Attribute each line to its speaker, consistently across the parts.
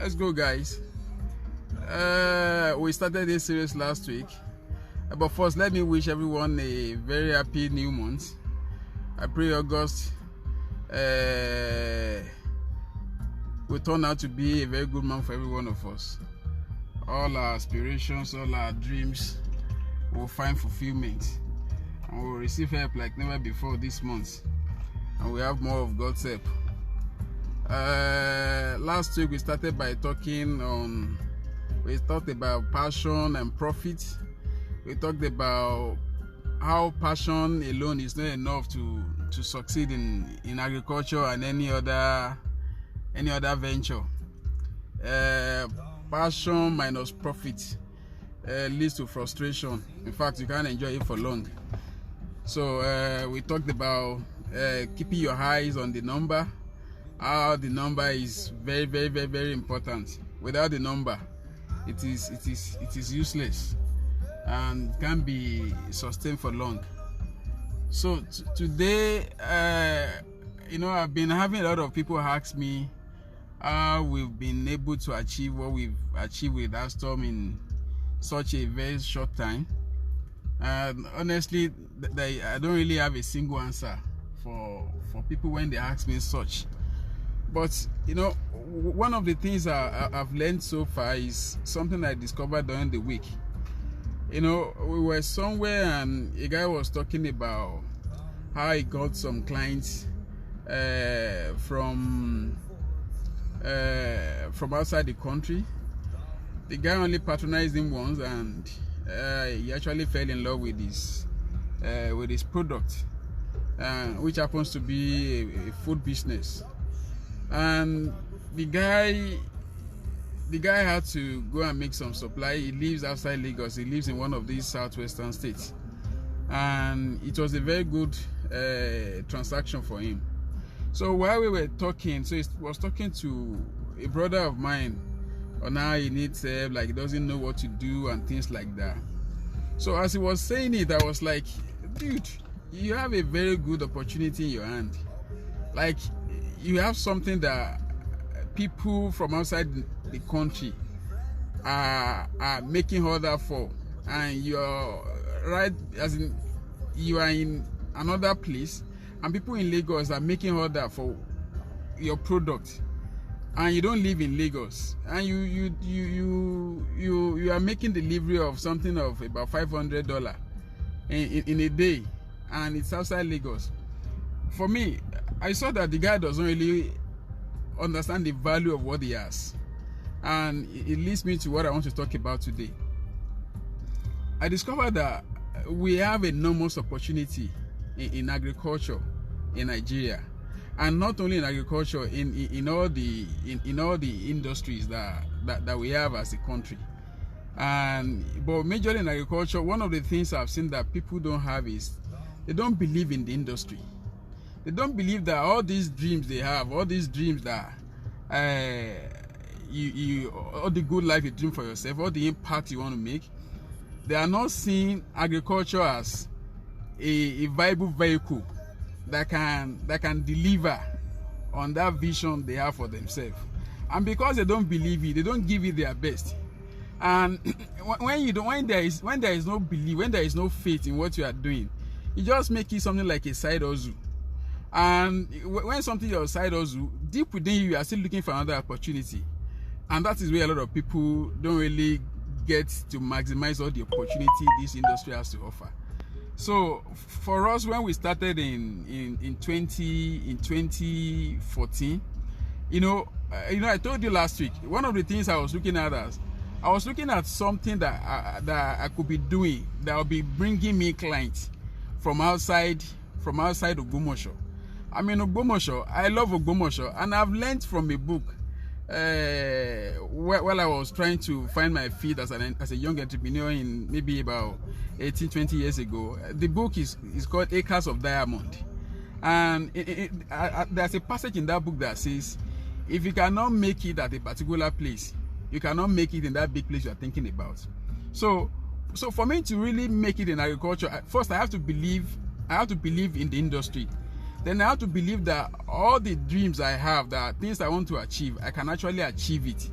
Speaker 1: Let's go, guys. We started this series last week, but first let me wish everyone a very happy new month. I pray August will turn out to be a very good month for every one of us. All our aspirations, all our dreams will find fulfillment, and we'll receive help like never before this month, and we have more of God's help. Last week we started by we talked about passion and profit. We talked about how passion alone is not enough to succeed in agriculture and any other venture. Passion minus profit leads to frustration. In fact, you can't enjoy it for long. So we talked about keeping your eyes on the number. How the number is very, very, very, very important. Without the number, it is useless and can't be sustained for long. So today, I've been having a lot of people ask me how we've been able to achieve what we've achieved with Astorm in such a very short time. And honestly, I don't really have a single answer for people when they ask me such. But one of the things I've learned so far is something I discovered during the week. We were somewhere and a guy was talking about how he got some clients from outside the country. The guy only patronized him once, and he actually fell in love with his product, which happens to be a food business. And the guy had to go and make some supply. He lives outside Lagos. He lives in one of these southwestern states, and it was a very good transaction for him. So while we were talking, so he was talking to a brother of mine on how he needs help, like he doesn't know what to do and things like that. So as he was saying it, I was like, dude, you have a very good opportunity in your hand. Like, you have something that people from outside the country are making order for, and you're right, as in you are in another place and people in Lagos are making order for your product, and you don't live in Lagos, and you are making delivery of something of about $500 in a day, and it's outside Lagos. For me, I saw that the guy doesn't really understand the value of what he has, and it leads me to what I want to talk about today. I discovered that we have enormous opportunity in agriculture in Nigeria, and not only in agriculture, in all the industries that we have as a country. But majorly in agriculture, one of the things I've seen that people don't have is they don't believe in the industry. They don't believe that all these dreams they have, all these dreams that all the good life you dream for yourself, all the impact you want to make, they are not seeing agriculture as a viable vehicle that can deliver on that vision they have for themselves. And because they don't believe it, they don't give it their best. And when there is no belief, when there is no faith in what you are doing, you just make it something like a side hustle. And when something is your side hustle, deep within you are still looking for another opportunity. And that is where a lot of people don't really get to maximize all the opportunity this industry has to offer. So for us, when we started in 2014, I told you last week, one of the things I was looking at something that I could be doing that will be bringing me clients from outside Ogbomoso. I mean, Ogbomoso, I love Ogbomoso, and I've learned from a book while I was trying to find my feet as a young entrepreneur in maybe about 18-20 years ago. The book is called Acres of Diamond, and there's a passage in that book that says, if you cannot make it at a particular place, you cannot make it in that big place you are thinking about. So for me to really make it in agriculture, first I have to believe in the industry. Then I have to believe that all the dreams I have, that things I want to achieve, I can actually achieve it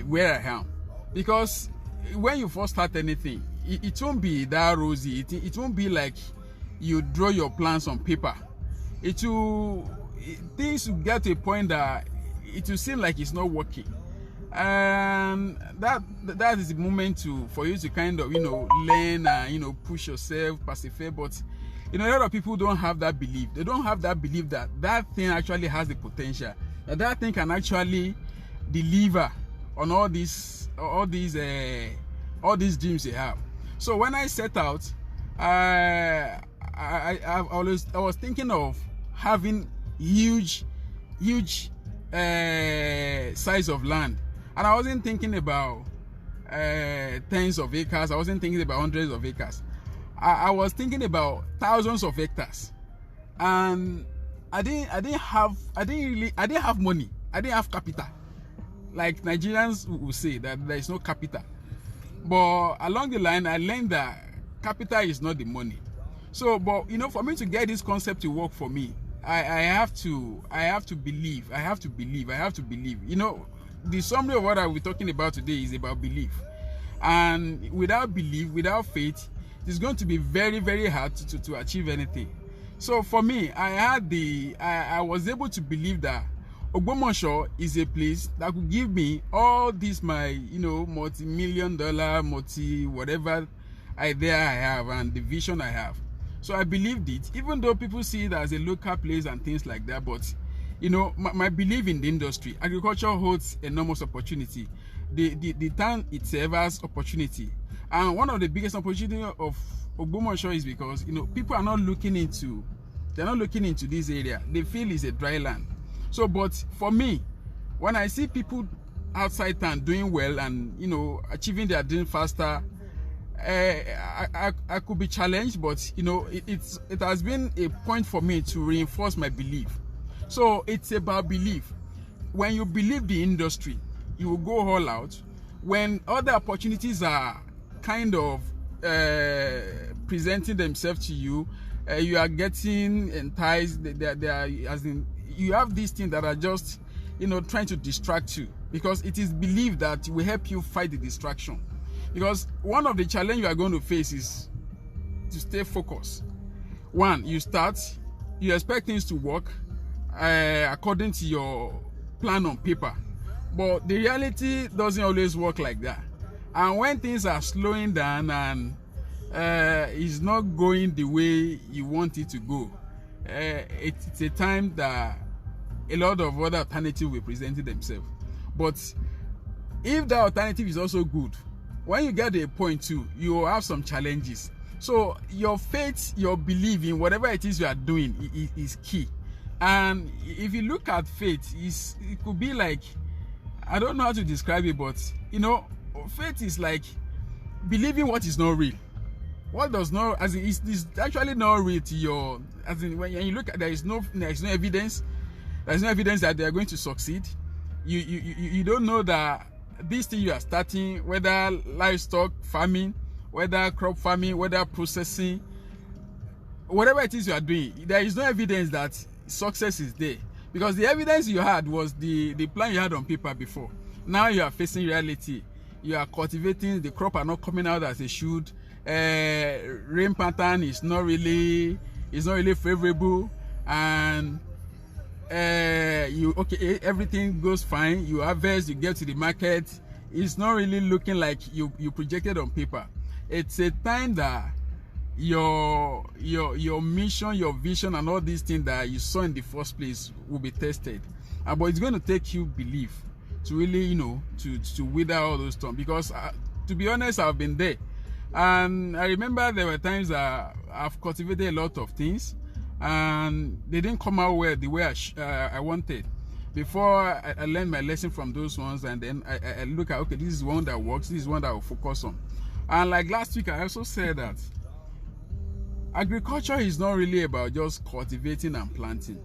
Speaker 1: where I am. Because when you first start anything, it won't be that rosy. It won't be like you draw your plans on paper. Things will get to a point that it will seem like it's not working, and that is the moment for you to kind of learn and push yourself, persevere. But a lot of people don't have that belief. They don't have that belief that that thing actually has the potential, that thing can actually deliver on all these dreams they have. So when I set out, I was thinking of having huge size of land, and I wasn't thinking about tens of acres. I wasn't thinking about hundreds of acres. I was thinking about thousands of hectares, and I didn't have money. I didn't have capital, like Nigerians will say that there is no capital. But along the line, I learned that capital is not the money. So, but for me to get this concept to work for me, I have to believe. The summary of what I will be talking about today is about belief. And without belief, without faith, it's going to be very, very hard to achieve anything. So for me, I was able to believe that Ogbomoso is a place that could give me all this my multi-million-dollar, whatever idea I have and the vision I have. So I believed it, even though people see it as a local place and things like that. But my belief in the industry, agriculture holds enormous opportunity. The town itself has opportunity, and one of the biggest opportunity of Ogbomoso is because people are not looking into this area. They feel it's a dry land. So, but for me, when I see people outside town doing well and achieving their dream faster, I could be challenged, but it has been a point for me to reinforce my belief. So it's about belief. When you believe the industry, you will go all out. When other opportunities are kind of presenting themselves to you, you are getting enticed. They are, as in, you have these things that are just trying to distract you, because it is belief that will help you fight the distraction. Because one of the challenges you are going to face is to stay focused. One, you expect things to work according to your plan on paper, but the reality doesn't always work like that. And when things are slowing down and it's not going the way you want it to go, it's a time that a lot of other alternatives will present themselves. But if that alternative is also good, when you get to a point too, you will have some challenges. So your faith, your belief in whatever it is you are doing is key. And if you look at faith, it could be like, I don't know how to describe it, but faith is like believing what is not real. What does not, as in, it's actually not real to your, as in, when you look at, there is no evidence. There's no evidence that they are going to succeed. You don't know that this thing you are starting, whether livestock farming, whether crop farming, whether processing, whatever it is you are doing, there is no evidence that success is there. Because the evidence you had was the plan you had on paper before. Now you are facing reality. You are cultivating, the crop are not coming out as they should. Rain pattern is not really favorable, and everything goes fine. You harvest, you get to the market, it's not really looking like you projected on paper. It's a time that your mission, your vision, and all these things that you saw in the first place will be tested. But it's going to take you belief to really to wither all those storms. Because to be honest, I've been there, and I remember there were times that I've cultivated a lot of things and they didn't come out well the way I wanted. Before I learned my lesson from those ones, and then I look at, okay, this is one that works, this is one that I will focus on. And like last week, I also said that agriculture is not really about just cultivating and planting.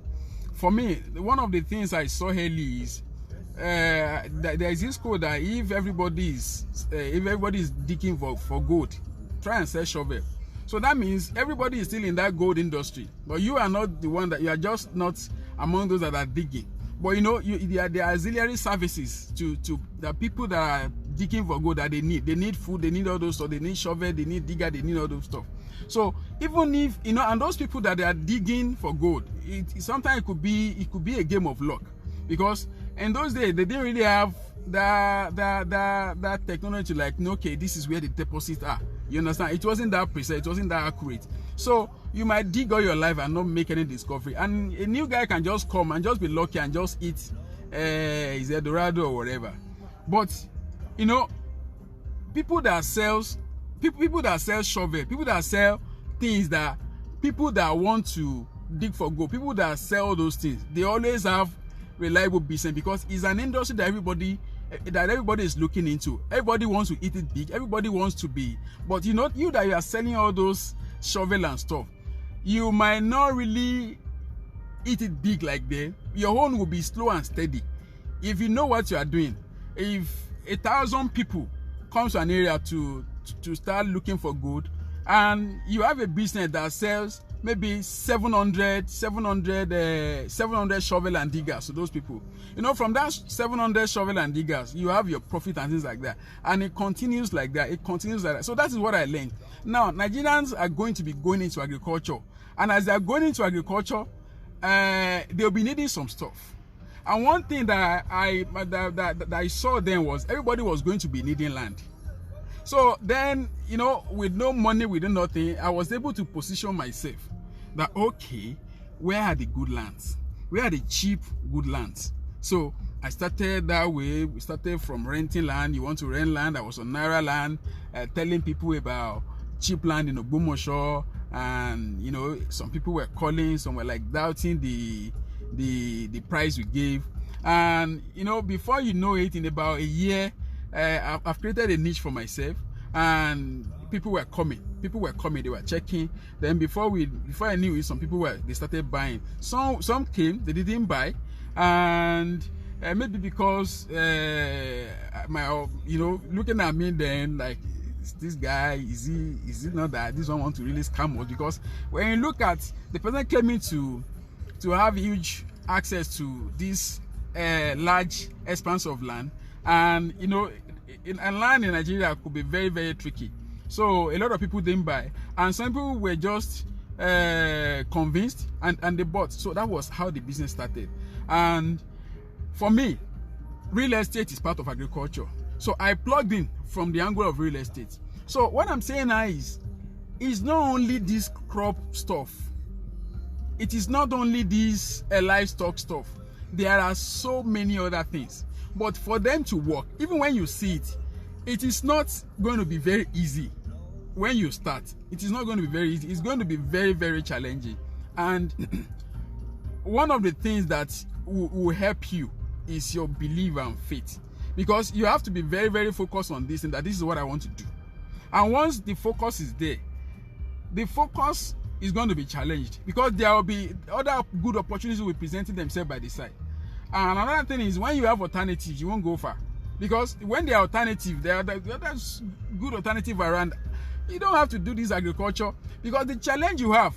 Speaker 1: For me, one of the things I saw early is that there is this code that if everybody is digging for gold, try and sell shovel. So that means everybody is still in that gold industry, but you are not the one, that you are just not among those that are digging. But you know, there are auxiliary services to the people that are digging for gold that they need. They need food, they need all those stuff, they need shovel, they need digger, they need all those stuff. So even if, you know, and those people that they are digging for gold, sometimes it could be a game of luck, because in those days they didn't really have that technology, like, okay, this is where the deposits are. You understand? It wasn't that precise, it wasn't that accurate. So you might dig all your life and not make any discovery, and a new guy can just come and just be lucky and just eat his Eldorado or whatever. But you know, people that sell shovel, people that sell things, that people that want to dig for gold, people that sell those things, they always have reliable business, because it's an industry that everybody is looking into. Everybody wants to eat it big, everybody wants to be. But you know, you that you are selling all those shovel and stuff, you might not really eat it big like that. Your own will be slow and steady. If you know what you are doing, if 1,000 people comes to an area to start looking for gold, and you have a business that sells maybe 700 shovel and diggers to those people, you know, from that 700 shovel and diggers, you have your profit and things like that, and it continues like that. So that is what I learned. Now Nigerians are going to be going into agriculture, and as they are going into agriculture, they'll be needing some stuff. And one thing that I saw then was everybody was going to be needing land. So then, you know, with no money, with nothing, I was able to position myself that, okay, where are the good lands? Where are the cheap good lands? So I started that way. We started from renting land. You want to rent land? I was on Naira land, telling people about cheap land in Ogbomoso, and you know, some people were calling, some were like doubting the price we gave. And you know, before you know it, in about a year, I've created a niche for myself, and people were coming, they were checking. Then before I knew it, some people they started buying. Some came, they didn't buy, and maybe because you know, looking at me then, like, this guy, is it not that this one want to really scam us? Because when you look at the person came in to have huge access to this large expanse of land, and you know, land in Nigeria could be very, very tricky. So a lot of people didn't buy, and some people were just convinced, and they bought. So that was how the business started. And for me, real estate is part of agriculture, so I plugged in from the angle of real estate. So what I'm saying now is not only this crop stuff, it is not only this livestock stuff. There are so many other things. But for them to work, even when you see it, it is not going to be very easy. When you start, it is not going to be very easy. It's going to be very, very challenging. And one of the things that will help you is your belief and faith. Because you have to be very, very focused on this, and that this is what I want to do. And once the focus is there, the focus is going to be challenged, because there will be other good opportunities will be presenting themselves by the side. And another thing is, when you have alternatives, you won't go far, because when there are alternatives, there are good alternative around. You don't have to do this agriculture, because the challenge you have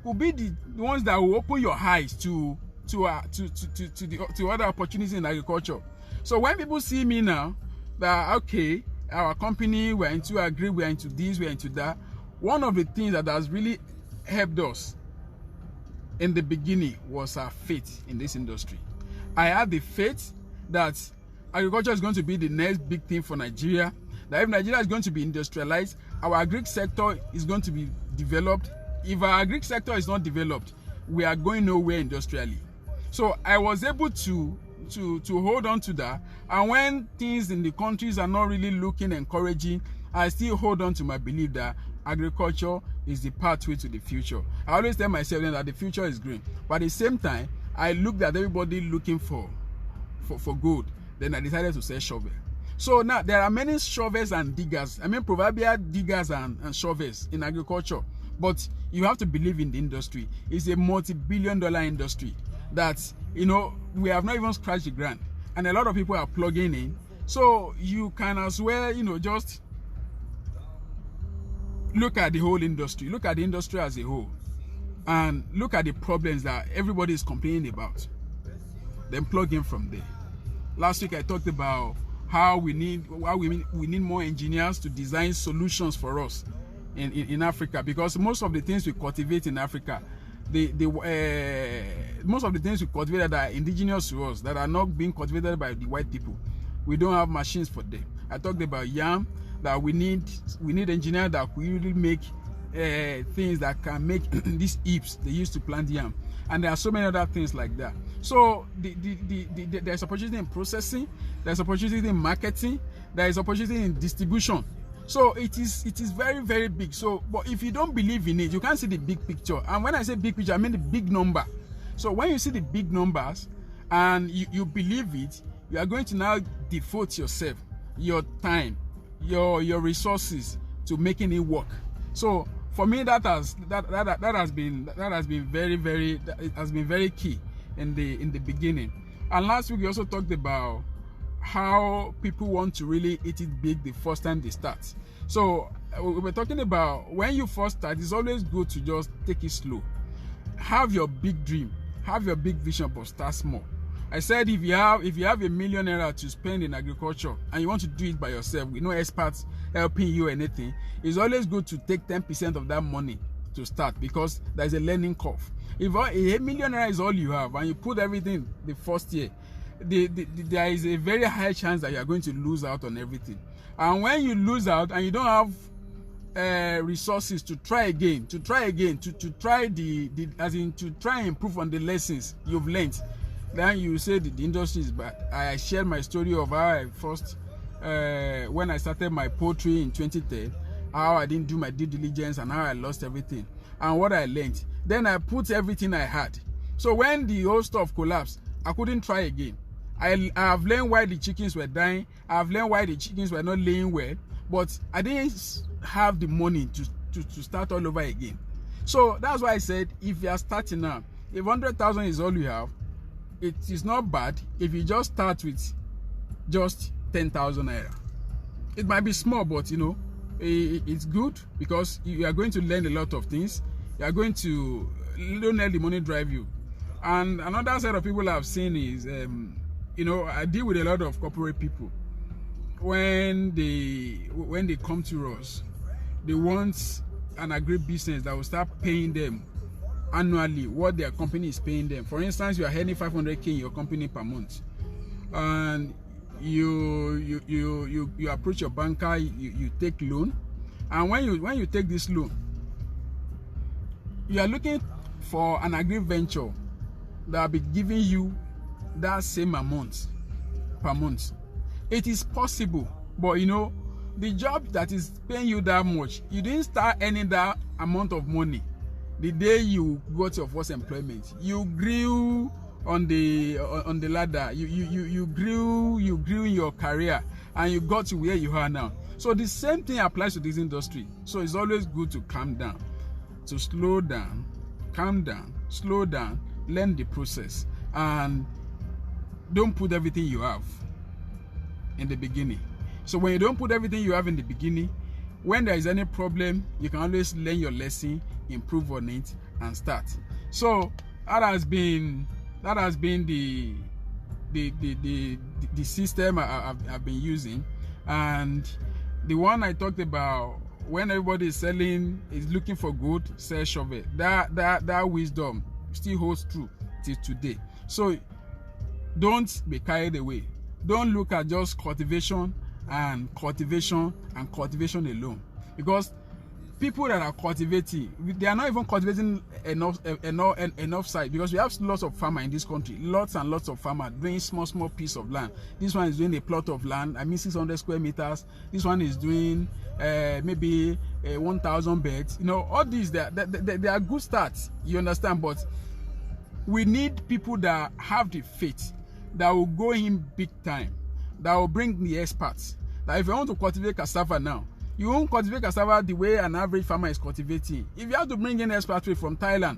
Speaker 1: could be the ones that will open your eyes to other opportunities in agriculture. So when people see me now, that okay, our company, we're into agri, we're into this, we're into that. One of the things that has really helped us in the beginning was our faith in this industry. I had the faith that agriculture is going to be the next big thing for Nigeria, that if Nigeria is going to be industrialized, our agri sector is going to be developed. If our agri sector is not developed, we are going nowhere industrially. So I was able to hold on to that, and when things in the countries are not really looking encouraging, I still hold on to my belief that agriculture is the pathway to the future. I always tell myself that the future is green, but at the same time, I looked at everybody looking for gold. Then I decided to sell shovel. So now there are many shovels and diggers. I mean, proverbial diggers and shovels in agriculture. But you have to believe in the industry. It's a multi-billion-dollar industry that, you know, we have not even scratched the ground, and a lot of people are plugging in. So you can as well, you know, just look at the whole industry, look at the industry as a whole, and look at the problems that everybody is complaining about. then plug in from there. Last week I talked about how we need more engineers to design solutions for us in Africa, because most of the things we cultivate in Africa, most of the things we cultivate that are indigenous to us, that are not being cultivated by the white people, we don't have machines for them. I talked about yam, that we need engineers that will really make things that can make these heaps they used to plant yam, and there are so many other things like that. So there's opportunity in processing, there's opportunity in marketing, there is opportunity in distribution. So it is very, very big. So, but if you don't believe in it, you can't see the big picture. And when I say big picture, I mean the big number. So when you see the big numbers and you believe it, you are going to now devote yourself, your time, your resources to making it work. So for me, that has been very key in the beginning. And last week we also talked about how people want to really eat it big the first time they start. So we were talking about when you first start, it's always good to just take it slow. Have your big dream, have your big vision, but start small. I said if you have $1 million to spend in agriculture and you want to do it by yourself with no experts helping you or anything, it's always good to take 10% of that money to start, because there's a learning curve. If $1 million is all you have and you put everything the first year, there is a very high chance that you are going to lose out on everything. And when you lose out and you don't have resources to try again, to try and improve on the lessons you've learned, then you say the industry is bad. I shared my story of how I first, when I started my poultry in 2010, how I didn't do my due diligence and how I lost everything and what I learned. Then I put everything I had. So when the whole stuff collapsed, I couldn't try again. I have learned why the chickens were dying. I have learned why the chickens were not laying well, but I didn't have the money to start all over again. So that's why I said, if you are starting now, if 100,000 is all you have, it is not bad if you just start with just 10,000 naira. It might be small, but you know, it's good because you are going to learn a lot of things. You are going to, don't let the money drive you. And another set of people I've seen is, you know, I deal with a lot of corporate people. When they come to us, they want an agribusiness that will start paying them annually what their company is paying them. For instance, you are earning 500K in your company per month, and you approach your banker, you take loan, and when you take this loan, you are looking for an agri venture that will be giving you that same amount per month. It is possible, but you know, the job that is paying you that much, you didn't start earning that amount of money the day you got your first employment. You grew on the ladder. You grew in your career, and you got to where you are now. So the same thing applies to this industry. So it's always good to calm down, to slow down, calm down, slow down, learn the process, and don't put everything you have in the beginning. So when you don't put everything you have in the beginning, when there is any problem, you can always learn your lesson, improve on it, and start. So that has been the system I've been using. And the one I talked about, when everybody is selling, is looking for good, sell shovel. That wisdom still holds true till today. So don't be carried away. Don't look at just cultivation alone, because people that are cultivating, they are not even cultivating enough side, because we have lots of farmers in this country, lots and lots of farmers doing small piece of land. This one is doing a plot of land, 600 square meters. This one is doing maybe 1,000 beds. You know, all these they are good starts, you understand, but we need people that have the faith, that will go in big time, that will bring the experts. That if you want to cultivate cassava now, you won't cultivate cassava the way an average farmer is cultivating. If you have to bring in experts from Thailand,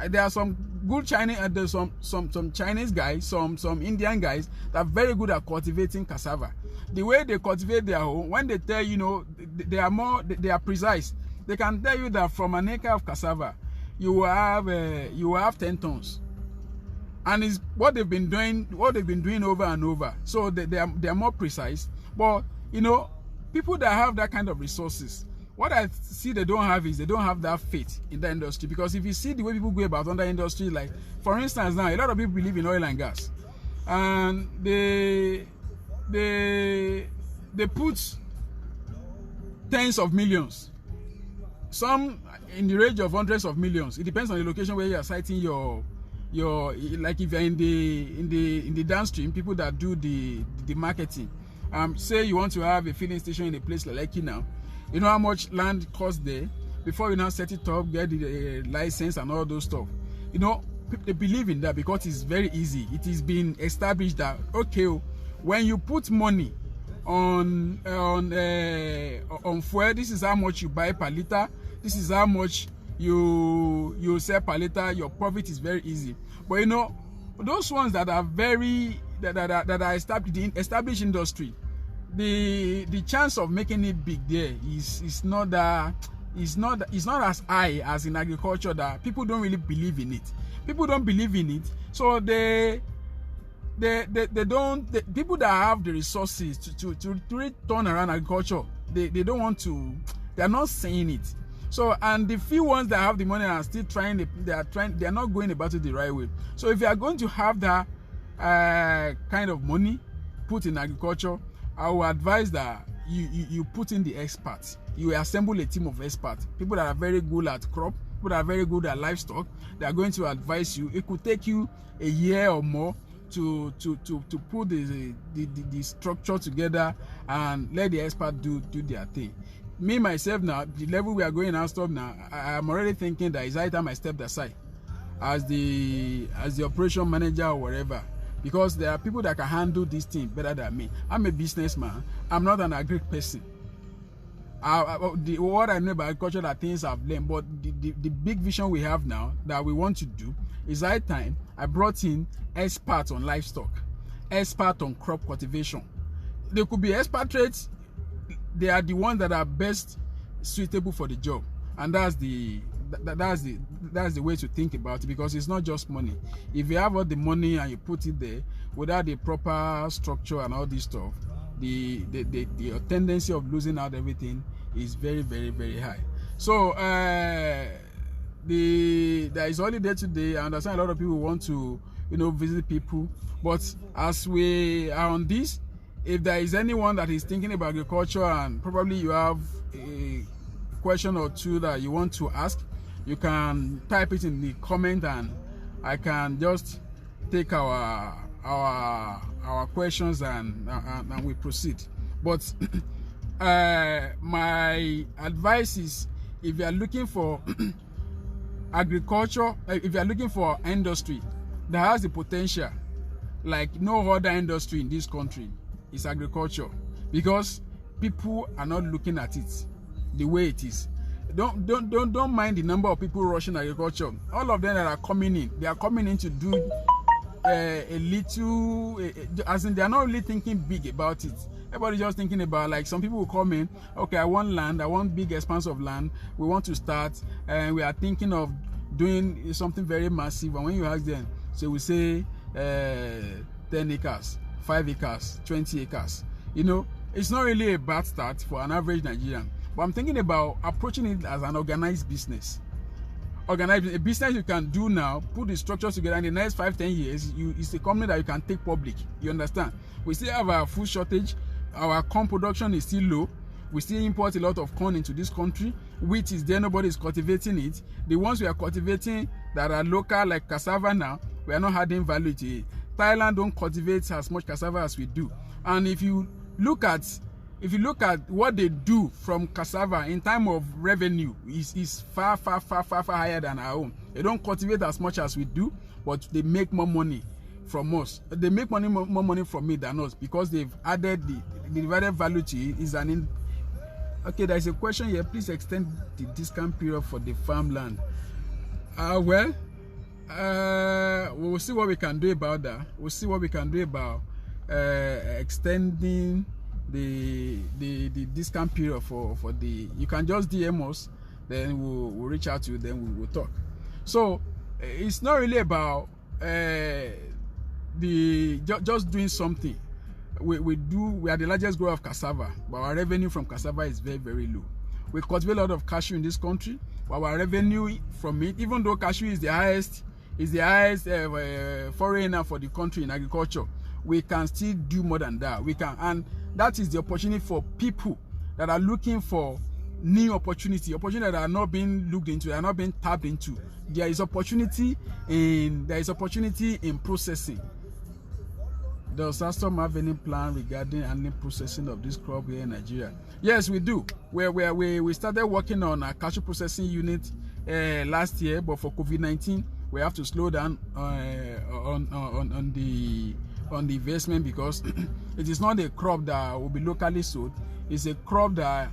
Speaker 1: there are some good Chinese, there's some Chinese guys, some Indian guys that are very good at cultivating cassava. The way they cultivate their own, when they tell you know, they are precise. They can tell you that from an acre of cassava, you will have 10 tons. and it's what they've been doing over and over. So they are more precise. But you know, people that have that kind of resources, what I see they don't have is they don't have that faith in the industry. Because if you see the way people go about on the industry, like for instance now, a lot of people believe in oil and gas, and they put tens of millions, some in the range of hundreds of millions. It depends on the location where you are citing your like if you're in the downstream, people that do the marketing. Say you want to have a filling station in a place like Lekki now. You know how much land costs there before you now set it up, get the license and all those stuff. You know, they believe in that because it's very easy. It is been established that okay, when you put money on fuel, this is how much you buy per liter. This is how much you sell per liter. Your profit is very easy. But you know, those ones that are that are established industry, the chance of making it big there is not as high as in agriculture. That people don't really believe in it. People don't believe in it, so they don't. The people that have the resources to really turn around agriculture, they don't want to. They are not saying it. So, and the few ones that have the money are still trying. They are not going about it the right way. So, if you are going to have that kind of money put in agriculture, I will advise that you put in the experts. You assemble a team of experts, people that are very good at crop, people that are very good at livestock. They are going to advise you. It could take you a year or more to put the structure together and let the expert do their thing. Me myself now, the level we are going and stuff now, I'm already thinking that it's high time I stepped aside as the operation manager or whatever, because there are people that can handle this thing better than me. I'm a businessman. I'm not an agri person. What I know about agriculture are things I've learned, but the big vision we have now that we want to do is high time I brought in experts on livestock, experts on crop cultivation. They could be expatriates. They are the ones that are best suitable for the job, and that's the way to think about it, because it's not just money. If you have all the money and you put it there without the proper structure and all this stuff, the tendency of losing out everything is very, very, very high. So there is holiday today. I understand a lot of people want to visit people, but as we are on this, if there is anyone that is thinking about agriculture and probably you have a question or two that you want to ask, you can type it in the comment and I can just take our questions and we proceed. But my advice is, if you are looking for agriculture, if you are looking for industry that has the potential like no other industry in this country, is agriculture, because people are not looking at it the way it is. Don't mind the number of people rushing agriculture. All of them that are coming in, they are coming in to do a little, as in they are not really thinking big about it. Everybody's just thinking about, like, some people will come in, okay, I want land, I want big expanse of land, we want to start, and we are thinking of doing something very massive. And when you ask them, so we say 10 acres, 5 acres, 20 acres. It's not really a bad start for an average Nigerian. But I'm thinking about approaching it as an organized business. A business you can do now, put the structures together in the next 5-10 years. It's a company that you can take public. You understand? We still have our food shortage. Our corn production is still low. We still import a lot of corn into this country. Wheat is there, nobody is cultivating it. The ones we are cultivating that are local, like cassava now, we are not adding value to it. Thailand don't cultivate as much cassava as we do. And if you look at what they do from cassava in time of revenue, is far higher than our own. They don't cultivate as much as we do, but they make more money from us. They make more money from it than us, because they've added the divided value to it. Okay, there is a question here. Please extend the discount period for the farmland. We'll see what we can do about that. We'll see what we can do about extending the discount period for the. You can just DM us, then we'll reach out to you, then we will talk. So it's not really about just doing something. We are the largest grower of cassava, but our revenue from cassava is very, very low. We cultivate a lot of cashew in this country, but our revenue from it, even though cashew is the highest foreigner for the country in agriculture, we can still do more than that. We can, and that is the opportunity for people that are looking for new opportunity that are not being looked into, are not being tapped into. There is opportunity in processing. Does Astom have any plan regarding any processing of this crop here in Nigeria? Yes, we do. We started working on a cashew processing unit last year, but for COVID-19, we have to slow down on the investment, because it is not a crop that will be locally sold. It's a crop that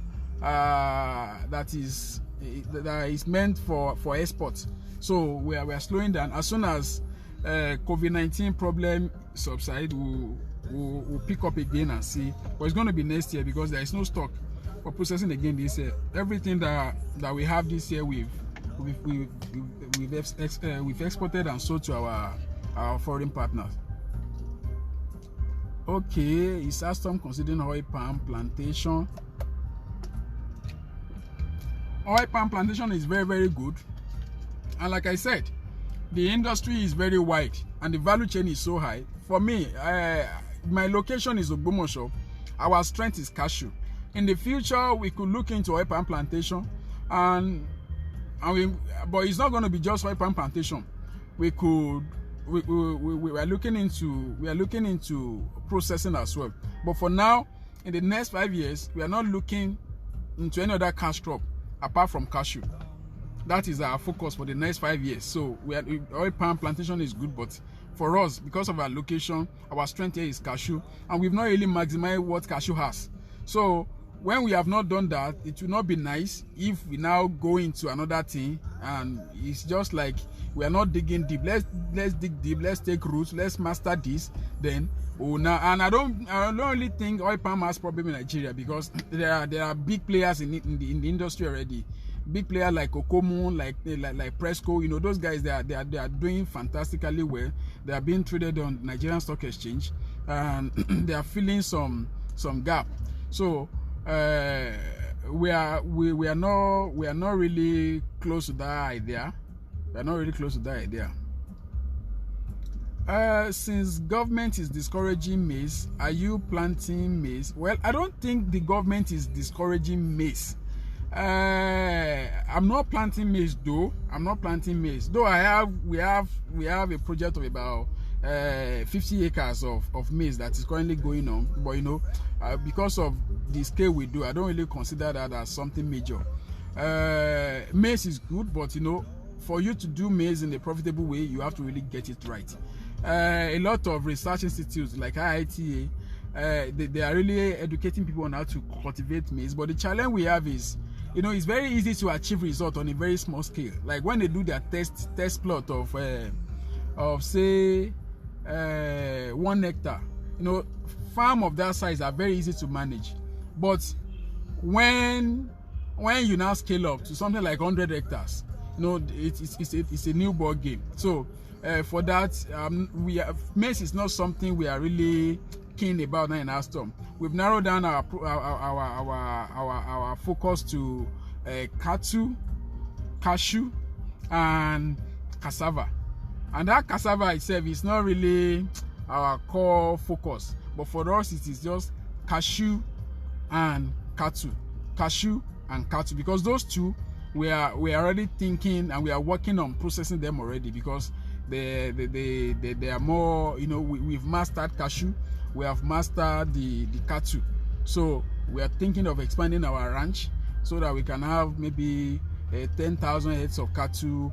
Speaker 1: is meant for export. So we are slowing down. As soon as COVID-19 problem subside, we'll pick up again and see. But it's going to be next year, because there is no stock for processing again this year. Everything that we have this year, we've exported and sold to our foreign partners. Okay, is Astom considering oil palm plantation? Oil palm plantation is very, very good, and like I said, the industry is very wide and the value chain is so high. For me, my location is Ogbomoso. Our strength is cashew. In the future, we could look into oil palm plantation, but it's not going to be just oil palm plantation. We are looking into processing as well. But for now, in the next 5 years, we are not looking into any other cash crop apart from cashew. That is our focus for the next 5 years. So oil palm plantation is good, but for us, because of our location, our strength here is cashew, and we've not really maximized what cashew has. So when we have not done that, it will not be nice if we now go into another thing, and it's just like we are not digging deep. Let's dig deep. Let's take roots. Let's master this. Then and I don't really think oil palm has problem in Nigeria, because there are big players in the industry already. Big players like Okomo, like Presco, you know, those guys, they are doing fantastically well. They are being traded on Nigerian Stock Exchange, and they are filling some gap. So we are not really close to that idea. We are not really close to that idea. Since government is discouraging maize, are you planting maize? Well, I don't think the government is discouraging maize. I'm not planting maize though. Though we have a project of about 50 acres of maize that is currently going on. But you know, because of the scale we do, I don't really consider that as something major. Maize is good, but you know, for you to do maize in a profitable way, you have to really get it right. A lot of research institutes like IITA, they are really educating people on how to cultivate maize. But the challenge we have is, you know, it's very easy to achieve results on a very small scale. Like when they do their test plot of say 1 hectare, you know, farm of that size are very easy to manage. But when you now scale up to something like 100 hectares, you know, it's a new ball game. So for that, maize is not something we are really keen about now in Astom. We've narrowed down our focus to cattle, cashew, and cassava. And that cassava itself is not really our core focus, but for us it is just cashew and cattle, because those two we are already thinking, and we are working on processing them already, because they are more, you know, we've mastered cashew, we have mastered the cattle. So we are thinking of expanding our ranch so that we can have maybe 10,000 heads of cattle,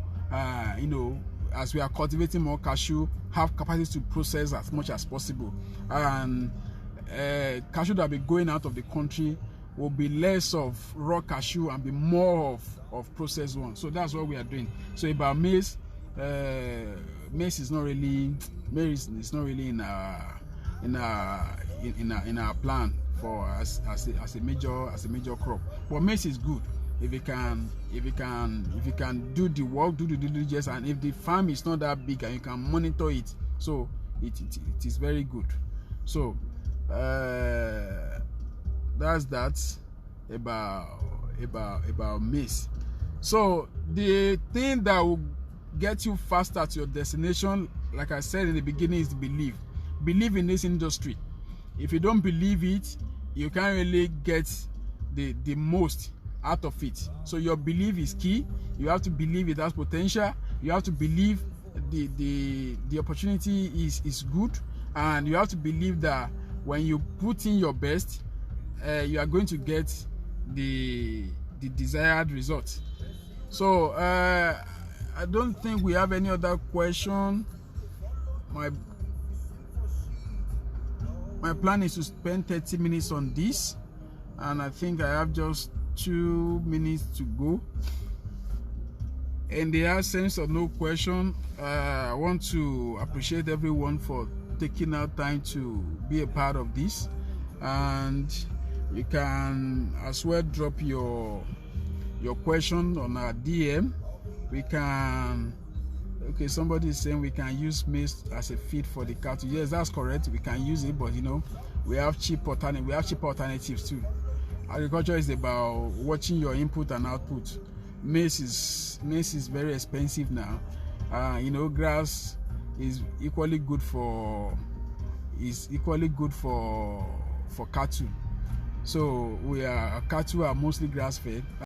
Speaker 1: you know, as we are cultivating more cashew, have capacity to process as much as possible. And cashew that will be going out of the country will be less of raw cashew and be more of processed ones. So that's what we are doing. So about maize, maize is not really in our plan for as a major crop. But maize is good.
Speaker 2: if you can do the work, do the due diligence, and if the farm is not that big and you can monitor it, so it is very good. So that's that about maize. So the thing that will get you faster to your destination, like I said in the beginning, is believe in this industry. If you don't believe it, you can't really get the most out of it. So your belief is key. You have to believe it has potential. You have to believe the opportunity is good, and you have to believe that when you put in your best, you are going to get the desired result. So I don't think we have any other question. My plan is to spend 30 minutes on this, and I think I have just 2 minutes to go. In the absence of no question, I want to appreciate everyone for taking out time to be a part of this, and you can as well drop your question on our DM. We can, okay, somebody is saying we can use maize as a feed for the cattle. Yes, that's correct. We can use it, but you know, we have cheap alternatives too. Agriculture is about watching your input and output. Maize is very expensive now. You know, grass is equally good for cattle. So cattle are mostly grass fed.